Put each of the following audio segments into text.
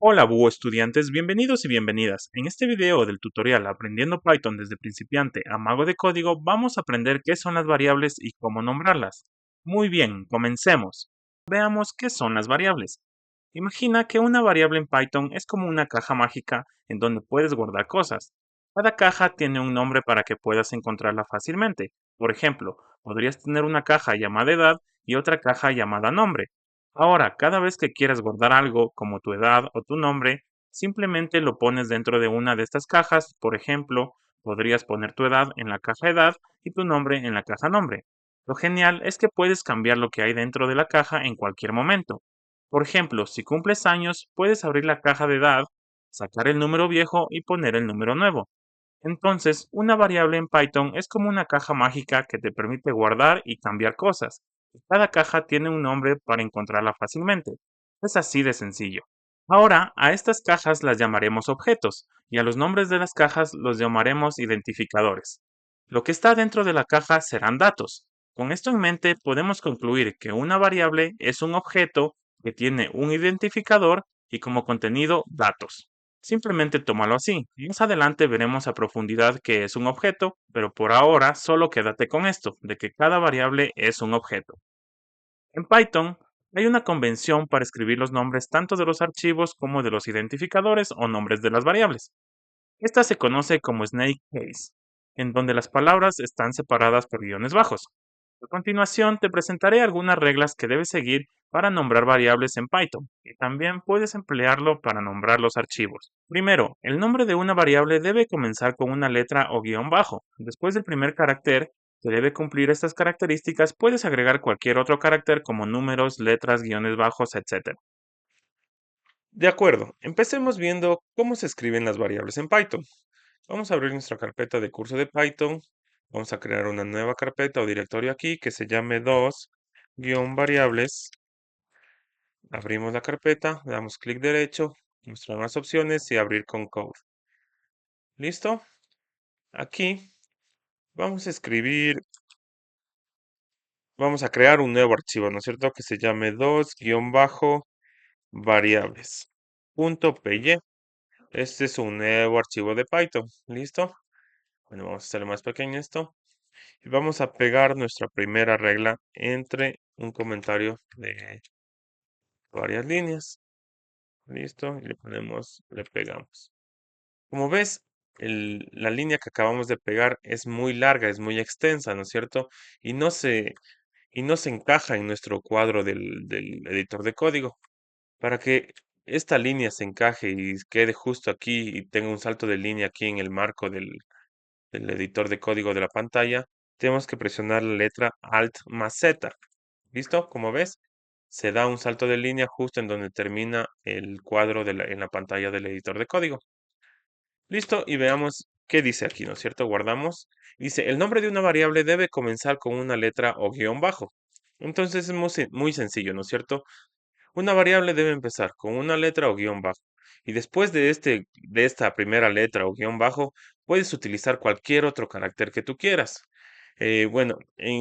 Hola, búho estudiantes, bienvenidos y bienvenidas. En este video del tutorial Aprendiendo Python desde principiante a mago de código, vamos a aprender qué son las variables y cómo nombrarlas. Muy bien, comencemos. Veamos qué son las variables. Imagina que una variable en Python es como una caja mágica en donde puedes guardar cosas. Cada caja tiene un nombre para que puedas encontrarla fácilmente. Por ejemplo, podrías tener una caja llamada edad y otra caja llamada nombre. Ahora, cada vez que quieras guardar algo, como tu edad o tu nombre, simplemente lo pones dentro de una de estas cajas. Por ejemplo, podrías poner tu edad en la caja edad y tu nombre en la caja nombre. Lo genial es que puedes cambiar lo que hay dentro de la caja en cualquier momento. Por ejemplo, si cumples años, puedes abrir la caja de edad, sacar el número viejo y poner el número nuevo. Entonces, una variable en Python es como una caja mágica que te permite guardar y cambiar cosas. Cada caja tiene un nombre para encontrarla fácilmente. Es así de sencillo. Ahora, a estas cajas las llamaremos objetos y a los nombres de las cajas los llamaremos identificadores. Lo que está dentro de la caja serán datos. Con esto en mente, podemos concluir que una variable es un objeto que tiene un identificador y como contenido datos. Simplemente tómalo así. Más adelante veremos a profundidad qué es un objeto, pero por ahora solo quédate con esto, de que cada variable es un objeto. En Python hay una convención para escribir los nombres tanto de los archivos como de los identificadores o nombres de las variables. Esta se conoce como snake case, en donde las palabras están separadas por guiones bajos. A continuación te presentaré algunas reglas que debes seguir para nombrar variables en Python, y también puedes emplearlo para nombrar los archivos. Primero, el nombre de una variable debe comenzar con una letra o guión bajo. Después del primer carácter, que debe cumplir estas características, puedes agregar cualquier otro carácter como números, letras, guiones bajos, etc. De acuerdo, empecemos viendo cómo se escriben las variables en Python. Vamos a abrir nuestra carpeta de curso de Python. Vamos a crear una nueva carpeta o directorio aquí que se llame 2-variables. Abrimos la carpeta, le damos clic derecho, mostrar más opciones y abrir con code. ¿Listo? Aquí vamos a escribir, vamos a crear un nuevo archivo, ¿no es cierto? Que se llame 2-variables. .py. Este es un nuevo archivo de Python. ¿Listo? Bueno, vamos a hacerlo más pequeño esto. Y vamos a pegar nuestra primera regla entre un comentario de varias líneas. Listo, y le pegamos. Como ves, la línea que acabamos de pegar es muy larga, es muy extensa, ¿no es cierto? Y no se encaja en nuestro cuadro del editor de código. Para que esta línea se encaje y quede justo aquí y tenga un salto de línea aquí en el marco del editor de código de la pantalla, tenemos que presionar la letra Alt más Z. ¿Listo? Como ves, se da un salto de línea justo en donde termina el cuadro en la pantalla del editor de código. Listo, y veamos qué dice aquí, ¿no es cierto? Guardamos. Dice, el nombre de una variable debe comenzar con una letra o guión bajo. Entonces es muy sencillo, ¿no es cierto? Una variable debe empezar con una letra o guión bajo. Y después de esta primera letra o guión bajo, puedes utilizar cualquier otro carácter que tú quieras. Bueno,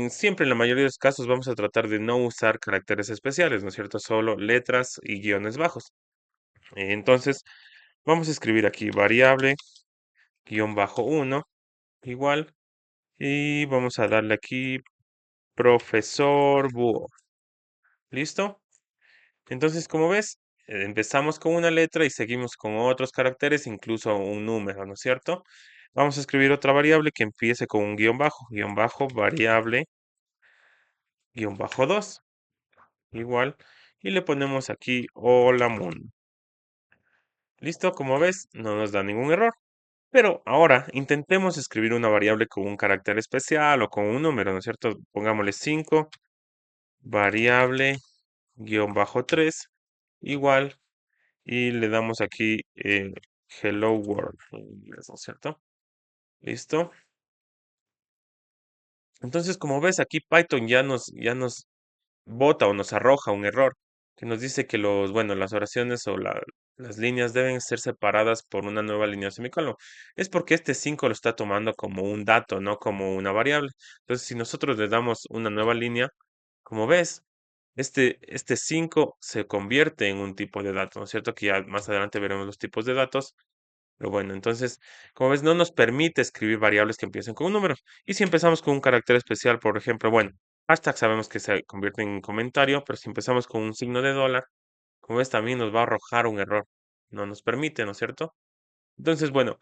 siempre en la mayoría de los casos vamos a tratar de no usar caracteres especiales, ¿no es cierto? Solo letras y guiones bajos. Entonces, vamos a escribir aquí variable guión bajo 1 igual. Y vamos a darle aquí profesor búho. ¿Listo? Entonces, como ves, empezamos con una letra y seguimos con otros caracteres, incluso un número, ¿no es cierto? Vamos a escribir otra variable que empiece con un guión bajo, variable, guión bajo 2, igual, y le ponemos aquí hola mundo. ¿Listo? Como ves, no nos da ningún error. Pero ahora intentemos escribir una variable con un carácter especial o con un número, ¿no es cierto? Pongámosle 5, variable, guión bajo 3, igual, y le damos aquí hello world en inglés, ¿no es cierto? ¿Listo? Entonces, como ves, aquí Python ya nos bota o nos arroja un error que nos dice que bueno, las oraciones o las líneas deben ser separadas por una nueva línea semicolon. Es porque este 5 lo está tomando como un dato, no como una variable. Entonces, si nosotros le damos una nueva línea, como ves, Este 5 se convierte en un tipo de dato, ¿no es cierto? Que ya más adelante veremos los tipos de datos. Pero bueno, entonces, como ves, no nos permite escribir variables que empiecen con un número. Y si empezamos con un carácter especial, por ejemplo, bueno, hashtag sabemos que se convierte en comentario, pero si empezamos con un signo de dólar, como ves, también nos va a arrojar un error. No nos permite, ¿no es cierto? Entonces, bueno,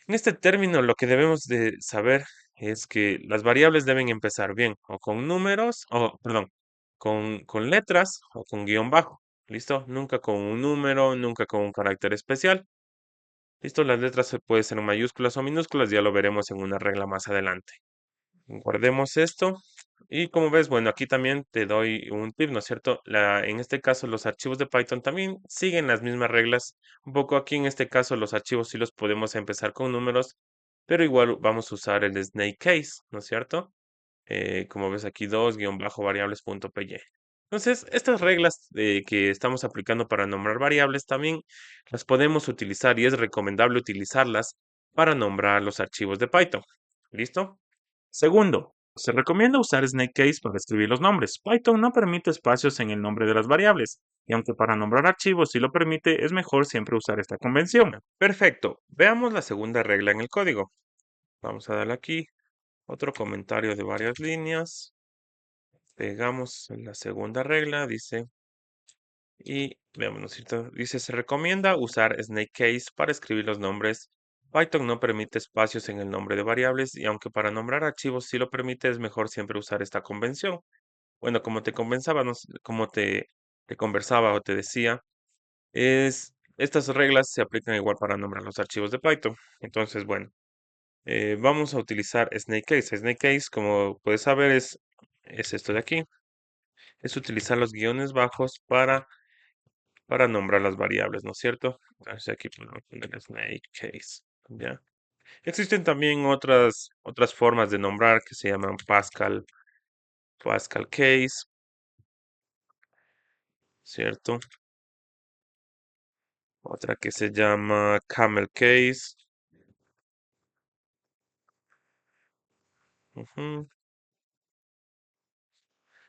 en este término lo que debemos de saber es que las variables deben empezar bien, o con números, o, perdón, con letras o con guión bajo. ¿Listo? Nunca con un número, nunca con un carácter especial. Listo, las letras se pueden ser en mayúsculas o minúsculas, ya lo veremos en una regla más adelante. Guardemos esto. Y como ves, bueno, aquí también te doy un tip, ¿no es cierto? En este caso, los archivos de Python también siguen las mismas reglas. Un poco aquí en este caso, los archivos sí los podemos empezar con números, pero igual vamos a usar el snake case, ¿no es cierto? Como ves aquí, dos-variables.py. Entonces, estas reglas que estamos aplicando para nombrar variables también las podemos utilizar y es recomendable utilizarlas para nombrar los archivos de Python. ¿Listo? Segundo, se recomienda usar Snake Case para escribir los nombres. Python no permite espacios en el nombre de las variables, y aunque para nombrar archivos sí lo permite, es mejor siempre usar esta convención. Perfecto. Veamos la segunda regla en el código. Vamos a darle aquí otro comentario de varias líneas. Pegamos la segunda regla, dice, y veamos, ¿no es cierto? Dice, se recomienda usar Snake Case para escribir los nombres. Python no permite espacios en el nombre de variables y aunque para nombrar archivos sí lo permite, es mejor siempre usar esta convención. Bueno, como te conversaba, como te conversaba o te decía, estas reglas se aplican igual para nombrar los archivos de Python. Entonces, bueno, vamos a utilizar Snake Case. Snake Case, como puedes saber, es esto de aquí. Es utilizar los guiones bajos para nombrar las variables, ¿no es cierto? Entonces aquí podemos poner snake case, ¿ya? Existen también otras formas de nombrar que se llaman Pascal case, ¿cierto? Otra que se llama camel case. Ujú.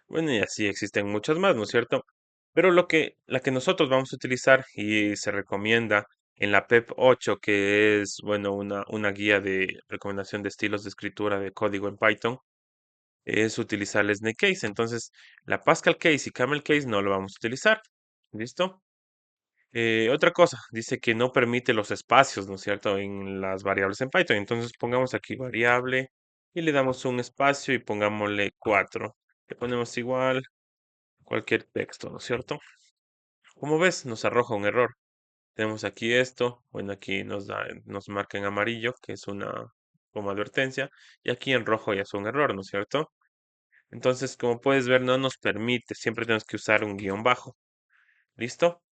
Bueno, y así existen muchas más, ¿no es cierto? Pero la que nosotros vamos a utilizar y se recomienda en la PEP 8, que es, bueno, una guía de recomendación de estilos de escritura de código en Python, es utilizar el Snake Case. Entonces, la Pascal Case y Camel Case no lo vamos a utilizar. ¿Listo? Otra cosa, dice que no permite los espacios, ¿no es cierto?, en las variables en Python. Entonces, pongamos aquí variable y le damos un espacio y pongámosle 4. Le ponemos igual cualquier texto, ¿no es cierto? Como ves, nos arroja un error. Tenemos aquí esto, bueno, aquí nos marca en amarillo, que es una como advertencia, y aquí en rojo ya es un error, ¿no es cierto? Entonces, como puedes ver, no nos permite, siempre tenemos que usar un guión bajo. ¿Listo?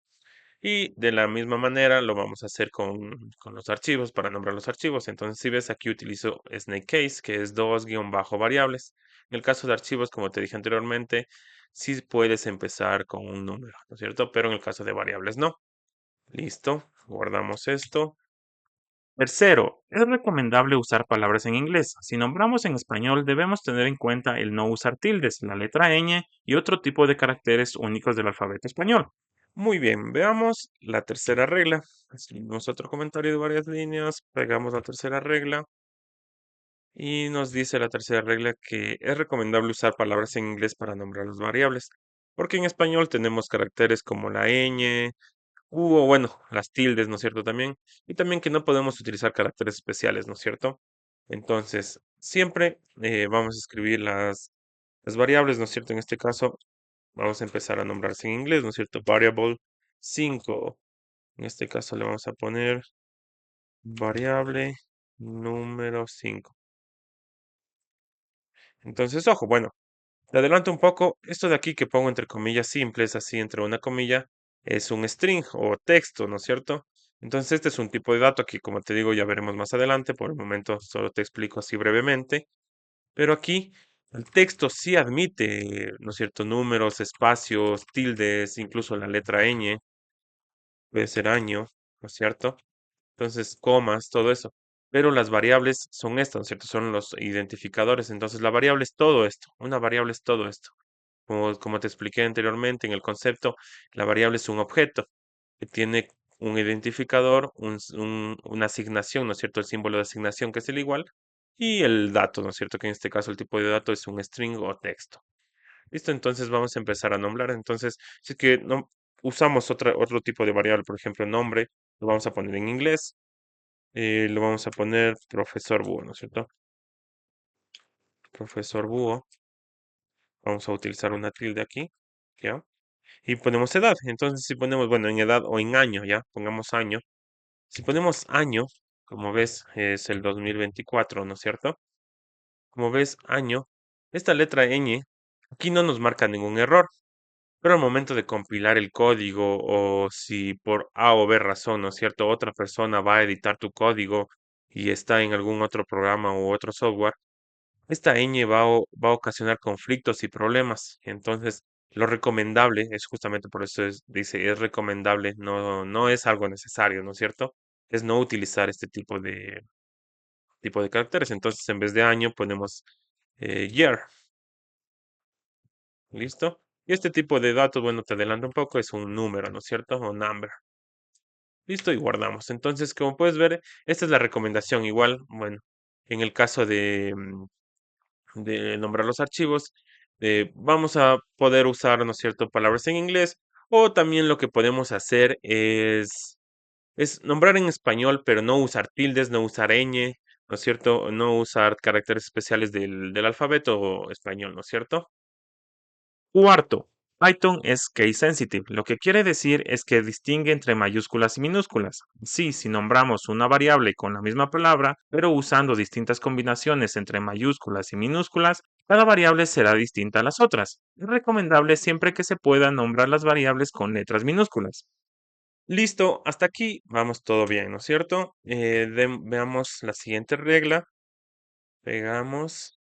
Y de la misma manera lo vamos a hacer con los archivos para nombrar los archivos. Entonces, si ves aquí utilizo Snake Case, que es dos-variables. En el caso de archivos, como te dije anteriormente, sí puedes empezar con un número, ¿no es cierto? Pero en el caso de variables no. Listo, guardamos esto. Tercero, es recomendable usar palabras en inglés. Si nombramos en español, debemos tener en cuenta el no usar tildes, la letra ñ y otro tipo de caracteres únicos del alfabeto español. Muy bien, veamos la tercera regla. Escribimos otro comentario de varias líneas, pegamos la tercera regla. Y nos dice la tercera regla que es recomendable usar palabras en inglés para nombrar las variables, porque en español tenemos caracteres como la ñ, o bueno, las tildes, ¿no es cierto? También, y también que no podemos utilizar caracteres especiales, ¿no es cierto? Entonces, siempre vamos a escribir las variables, ¿no es cierto? En este caso, vamos a empezar a nombrarse en inglés, ¿no es cierto? Variable 5. En este caso le vamos a poner variable número 5. Entonces, ojo, bueno. Te adelanto un poco, esto de aquí que pongo entre comillas simples, así entre una comilla, es un string o texto, ¿no es cierto? Entonces este es un tipo de dato que, como te digo, ya veremos más adelante. Por el momento solo te explico así brevemente. Pero aquí el texto sí admite, ¿no es cierto?, números, espacios, tildes, incluso la letra ñ, puede ser año, ¿no es cierto? Entonces, comas, todo eso. Pero las variables son estas, ¿no es cierto? Son los identificadores. Entonces, la variable es todo esto. Una variable es todo esto. Como te expliqué anteriormente en el concepto, la variable es un objeto que tiene un identificador, una asignación, ¿no es cierto? El símbolo de asignación que es el igual y el dato, ¿no es cierto? Que en este caso el tipo de dato es un string o texto. Listo, entonces vamos a empezar a nombrar. Entonces, si es que no usamos otro tipo de variable, por ejemplo, nombre, lo vamos a poner en inglés, lo vamos a poner profesor Búho, ¿no es cierto? Profesor Búho, vamos a utilizar una tilde aquí, ¿ya? Y ponemos edad. Entonces, si ponemos, bueno, en edad o en año, ¿ya? Pongamos año. Si ponemos año, como ves, es el 2024, ¿no es cierto? Como ves, año, esta letra ñ aquí no nos marca ningún error. Pero al momento de compilar el código o si por A o B razón, ¿no es cierto?, otra persona va a editar tu código y está en algún otro programa u otro software, esta ñ va a ocasionar conflictos y problemas. Entonces, lo recomendable es justamente por eso dice, es recomendable, no es algo necesario, ¿no es cierto? Es no utilizar este tipo de caracteres. Entonces, en vez de año, ponemos year. ¿Listo? Y este tipo de datos, bueno, te adelanto un poco, es un número, ¿no es cierto? O number. Listo, y guardamos. Entonces, como puedes ver, esta es la recomendación. Igual, bueno, en el caso de nombrar los archivos, vamos a poder usar, ¿no es cierto?, palabras en inglés. O también lo que podemos hacer es nombrar en español, pero no usar tildes, no usar ñ, ¿no es cierto? No usar caracteres especiales del alfabeto español, ¿no es cierto? Cuarto, Python es case sensitive, lo que quiere decir es que distingue entre mayúsculas y minúsculas. Sí, si nombramos una variable con la misma palabra, pero usando distintas combinaciones entre mayúsculas y minúsculas, cada variable será distinta a las otras. Es recomendable siempre que se pueda nombrar las variables con letras minúsculas. Listo, hasta aquí vamos todo bien, ¿no es cierto? Veamos la siguiente regla. Pegamos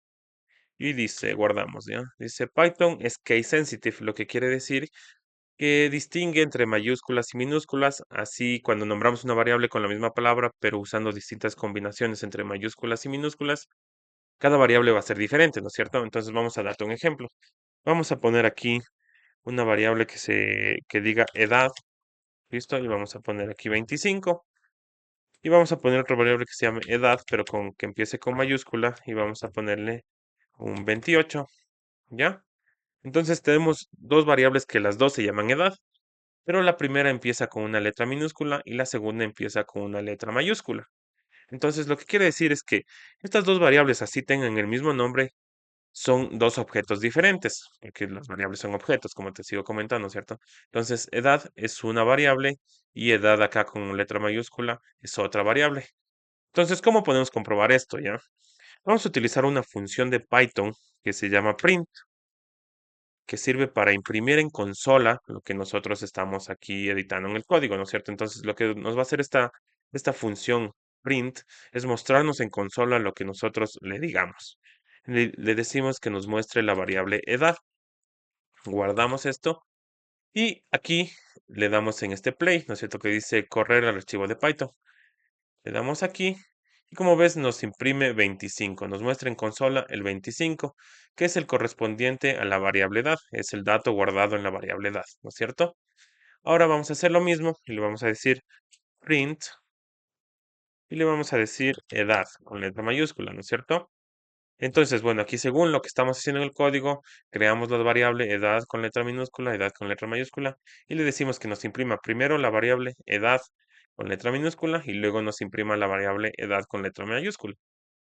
y dice, guardamos, ¿ya? Dice Python es case sensitive, lo que quiere decir que distingue entre mayúsculas y minúsculas, así cuando nombramos una variable con la misma palabra, pero usando distintas combinaciones entre mayúsculas y minúsculas, cada variable va a ser diferente, ¿no es cierto? Entonces vamos a darte un ejemplo. Vamos a poner aquí una variable que diga edad, ¿listo? Y vamos a poner aquí 25. Y vamos a poner otra variable que se llame edad, pero que empiece con mayúscula, y vamos a ponerle un 28, ¿ya? Entonces tenemos dos variables que las dos se llaman edad, pero la primera empieza con una letra minúscula y la segunda empieza con una letra mayúscula. Entonces, lo que quiere decir es que estas dos variables, así tengan el mismo nombre, son dos objetos diferentes, porque las variables son objetos, como te sigo comentando, ¿cierto? Entonces, edad es una variable y edad acá con letra mayúscula es otra variable. Entonces, ¿cómo podemos comprobar esto, ya? Vamos a utilizar una función de Python que se llama print, que sirve para imprimir en consola lo que nosotros estamos aquí editando en el código, ¿no es cierto? Entonces, lo que nos va a hacer esta función print es mostrarnos en consola lo que nosotros le digamos. Le decimos que nos muestre la variable edad. Guardamos esto y aquí le damos en este play, ¿no es cierto? Que dice correr al archivo de Python. Le damos aquí y como ves nos imprime 25, nos muestra en consola el 25, que es el correspondiente a la variable edad, es el dato guardado en la variable edad, ¿no es cierto? Ahora vamos a hacer lo mismo y le vamos a decir print y le vamos a decir edad con letra mayúscula, ¿no es cierto? Entonces, bueno, aquí según lo que estamos haciendo en el código, creamos la variable edad con letra minúscula, edad con letra mayúscula, y le decimos que nos imprima primero la variable edad con letra minúscula y luego nos imprima la variable edad con letra mayúscula.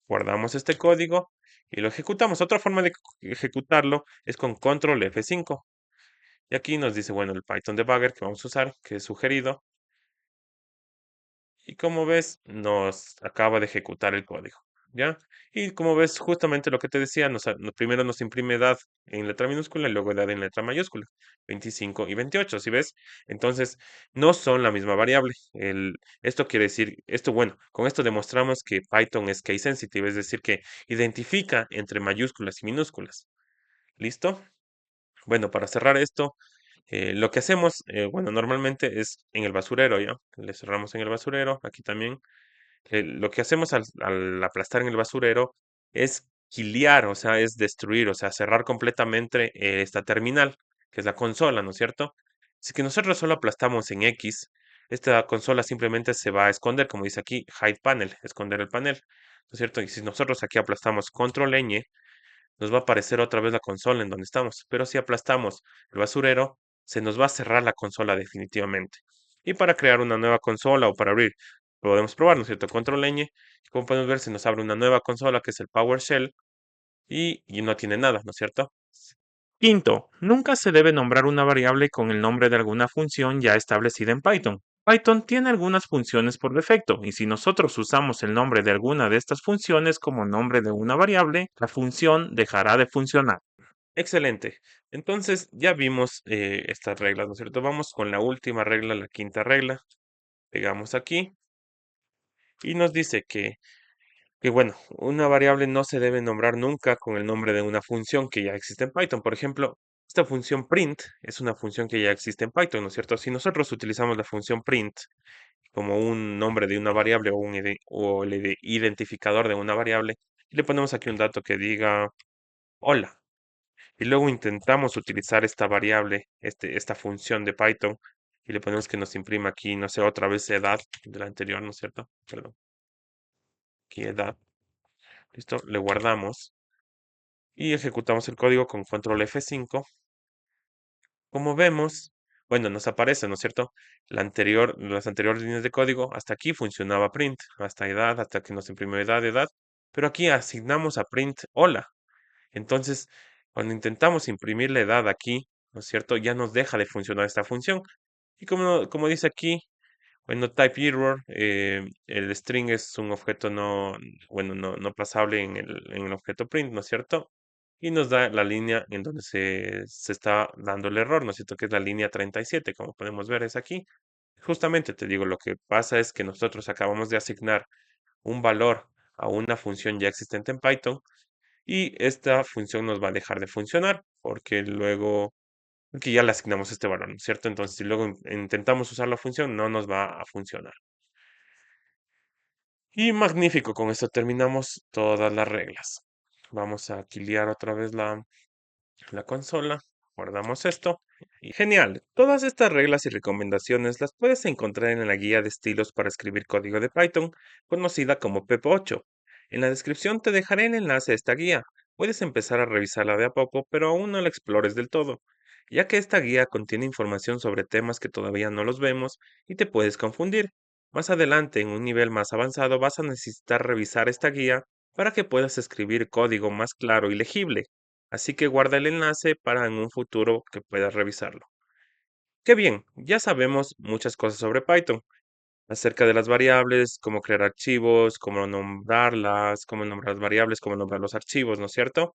Guardamos este código y lo ejecutamos. Otra forma de ejecutarlo es con control F5. Y aquí nos dice, bueno, el Python debugger que vamos a usar, que es sugerido. Y como ves, nos acaba de ejecutar el código, ¿ya? Y como ves, justamente lo que te decía, primero nos imprime edad en letra minúscula y luego edad en letra mayúscula, 25 y 28, ¿sí ves? Entonces, no son la misma variable. Esto quiere decir, bueno, con esto demostramos que Python es case sensitive, es decir, que identifica entre mayúsculas y minúsculas. ¿Listo? Bueno, para cerrar esto, lo que hacemos, bueno, normalmente es en el basurero, ¿ya? Le cerramos en el basurero, aquí también. Lo que hacemos al aplastar en el basurero es killear, o sea, es destruir, o sea, cerrar completamente esta terminal, que es la consola, ¿no es cierto? Si que nosotros solo aplastamos en X, esta consola simplemente se va a esconder, como dice aquí, hide panel, esconder el panel, ¿no es cierto? Y si nosotros aquí aplastamos control ñ, nos va a aparecer otra vez la consola en donde estamos. Pero si aplastamos el basurero, se nos va a cerrar la consola definitivamente. Y para crear una nueva consola o para abrir, podemos probar, ¿no es cierto? Control ñ. Y como podemos ver, se nos abre una nueva consola que es el PowerShell y no tiene nada, ¿no es cierto? Quinto, nunca se debe nombrar una variable con el nombre de alguna función ya establecida en Python. Python tiene algunas funciones por defecto, y si nosotros usamos el nombre de alguna de estas funciones como nombre de una variable, la función dejará de funcionar. Excelente. Entonces ya vimos estas reglas, ¿no es cierto? Vamos con la última regla, la quinta regla. Pegamos aquí y nos dice que bueno, una variable no se debe nombrar nunca con el nombre de una función que ya existe en Python. Por ejemplo, esta función print es una función que ya existe en Python, ¿no es cierto? Si nosotros utilizamos la función print como un nombre de una variable o el identificador de una variable, y le ponemos aquí un dato que diga hola, y luego intentamos utilizar esta variable, esta función de Python, y le ponemos que nos imprima aquí, no sé, otra vez edad de la anterior, ¿no es cierto? Perdón, aquí edad. Listo, le guardamos y ejecutamos el código con control F5. Como vemos, bueno, nos aparece, ¿no es cierto? Las anteriores líneas de código, hasta aquí funcionaba print, hasta edad, hasta que nos imprimió edad. Pero aquí asignamos a print hola. Entonces, cuando intentamos imprimir la edad aquí, ¿no es cierto? Ya nos deja de funcionar esta función. Y como dice aquí, bueno, type error, el string es un objeto bueno, no pasable en el objeto print, ¿no es cierto? Y nos da la línea en donde se está dando el error, ¿no es cierto? Que es la línea 37, como podemos ver es aquí. Justamente te digo, lo que pasa es que nosotros acabamos de asignar un valor a una función ya existente en Python y esta función nos va a dejar de funcionar porque ya le asignamos este valor, ¿no es cierto? Entonces, si luego intentamos usar la función, no nos va a funcionar. Y magnífico, con esto terminamos todas las reglas. Vamos a quiliar otra vez la consola, guardamos esto. Y genial, todas estas reglas y recomendaciones las puedes encontrar en la guía de estilos para escribir código de Python, conocida como PEP8. En la descripción te dejaré el enlace a esta guía. Puedes empezar a revisarla de a poco, pero aún no la explores del todo, ya que esta guía contiene información sobre temas que todavía no los vemos y te puedes confundir. Más adelante, en un nivel más avanzado, vas a necesitar revisar esta guía para que puedas escribir código más claro y legible. Así que guarda el enlace para en un futuro que puedas revisarlo. Qué bien, ya sabemos muchas cosas sobre Python, acerca de las variables, cómo crear archivos, cómo nombrarlas, cómo nombrar las variables, cómo nombrar los archivos, ¿no es cierto?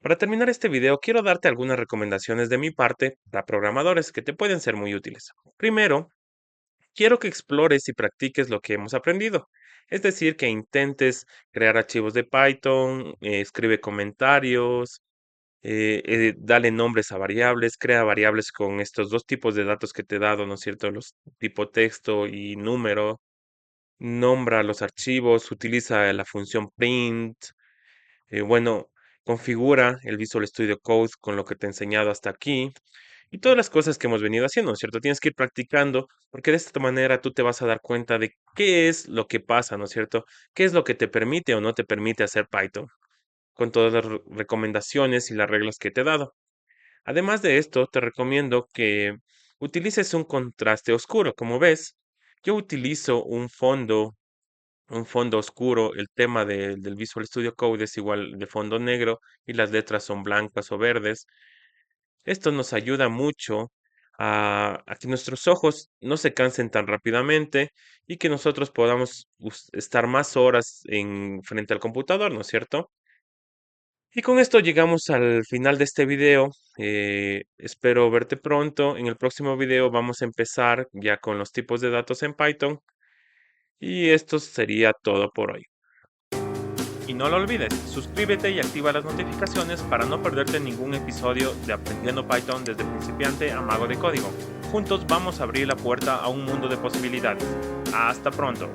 Para terminar este video, quiero darte algunas recomendaciones de mi parte para programadores que te pueden ser muy útiles. Primero, quiero que explores y practiques lo que hemos aprendido. Es decir, que intentes crear archivos de Python, escribe comentarios, dale nombres a variables, crea variables con estos dos tipos de datos que te he dado, ¿no es cierto? Los tipo texto y número, nombra los archivos, utiliza la función print, bueno, configura el Visual Studio Code con lo que te he enseñado hasta aquí y todas las cosas que hemos venido haciendo, ¿no es cierto? Tienes que ir practicando porque de esta manera tú te vas a dar cuenta de qué es lo que pasa, ¿no es cierto? ¿Qué es lo que te permite o no te permite hacer Python con todas las recomendaciones y las reglas que te he dado? Además de esto, te recomiendo que utilices un contraste oscuro. Como ves, yo utilizo un fondo oscuro. El tema del Visual Studio Code es igual de fondo negro y las letras son blancas o verdes. Esto nos ayuda mucho a que nuestros ojos no se cansen tan rápidamente y que nosotros podamos estar más horas frente al computador, ¿no es cierto? Y con esto llegamos al final de este video. Espero verte pronto. En el próximo video vamos a empezar ya con los tipos de datos en Python. Y esto sería todo por hoy. Y no lo olvides, suscríbete y activa las notificaciones para no perderte ningún episodio de Aprendiendo Python desde principiante a mago de código. Juntos vamos a abrir la puerta a un mundo de posibilidades. Hasta pronto.